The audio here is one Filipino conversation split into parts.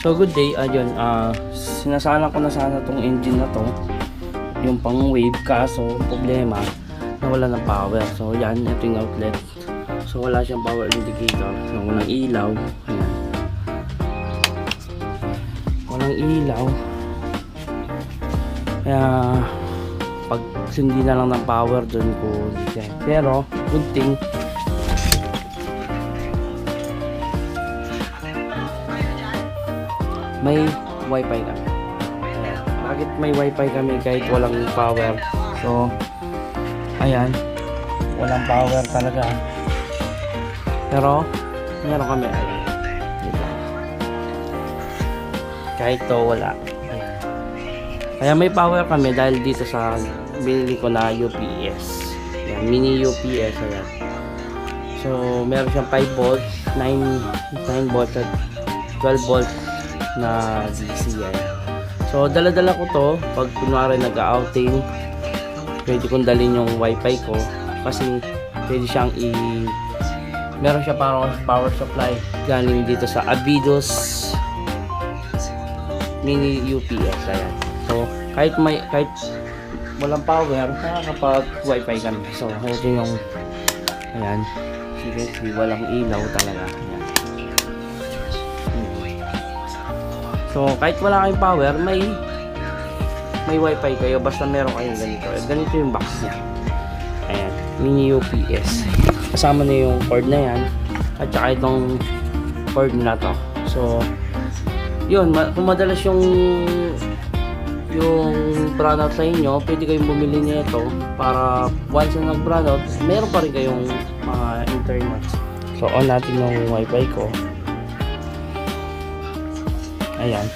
So good day, ayun, sinasala ko na sana tong engine na to, yung pang wave, kaso problema, nawala ng power. So yan, ito yung outlet. So wala siyang power indicator, so walang ilaw, ayan. Walang ilaw. Kaya pag sindi na lang ng power dun ko disconnect. Pero good thing, may wifi kami. Ayan. Bakit may wifi kami kahit walang power? So ayan, walang power talaga, pero meron kami, ayan, dito. Kahit to wala, ayan. Kaya may power kami dahil dito sa binili ko na UPS. Ayan, mini UPS, ayan. So meron siyang 5 volts, 9 volts at 12 volts na DC, yan. So dala-dala ko to pag kunwari nag-outing, pwede kong dalhin yung wifi ko kasi pwede siyang meron siya parang power supply galing dito sa Avidos mini UPS, ayan. So kahit walang power, nakakapag wifi kami. So ito yung, ayan, sige, walang ilaw talaga, ayan. So kahit wala kayong power, may wifi kayo basta meron kayong ganito. Ganito yung box niya. Ayan, mini UPS. Kasama na yung cord na yan at saka itong cord na to. So yun, kung madalas yung brownout sa inyo, pwede kayong bumili nito para once na nag-brownout, meron pa rin kayong mga internet. So on natin yung wifi ko. Ayan.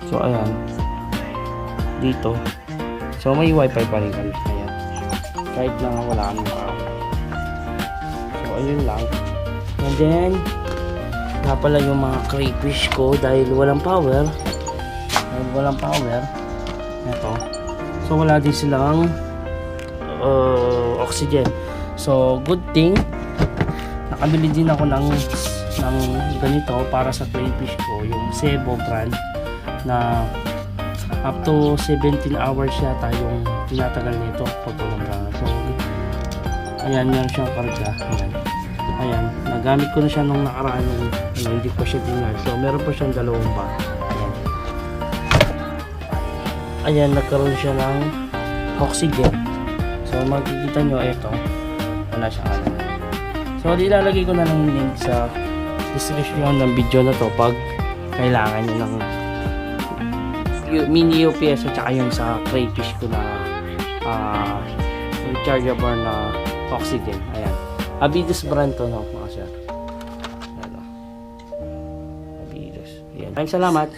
So ayan, dito. So may wifi pa rin kami. Ayan. Kahit lang wala kami power. So ayun lang. And then nga pala yung mga crayfish ko dahil walang power. Ito. So wala din silang oxygen. So good thing nakabili din ako ng ganito para sa crayfish ko, yung Sebo brand na up to 17 hours yata yung tinatagal nito pag walang brownout. So ayan, meron siyang karga. Ayan, nagamit ko na siya nung nakaraan, hindi pa siya tingnan. So meron pa siyang dalawang bar. Ayan, nagkaroon siya ng oxygen. So makikita nyo, ito wala siyang alam. So ilalagay ko na lang yung link sa description ng video na to pag kailangan nyo ng mini UPS at saka yung sa crayfish ko na rechargeable na oxygen. Ayan, Avidos brand to, no, mga sir. Avidos. Ayan. Maraming salamat.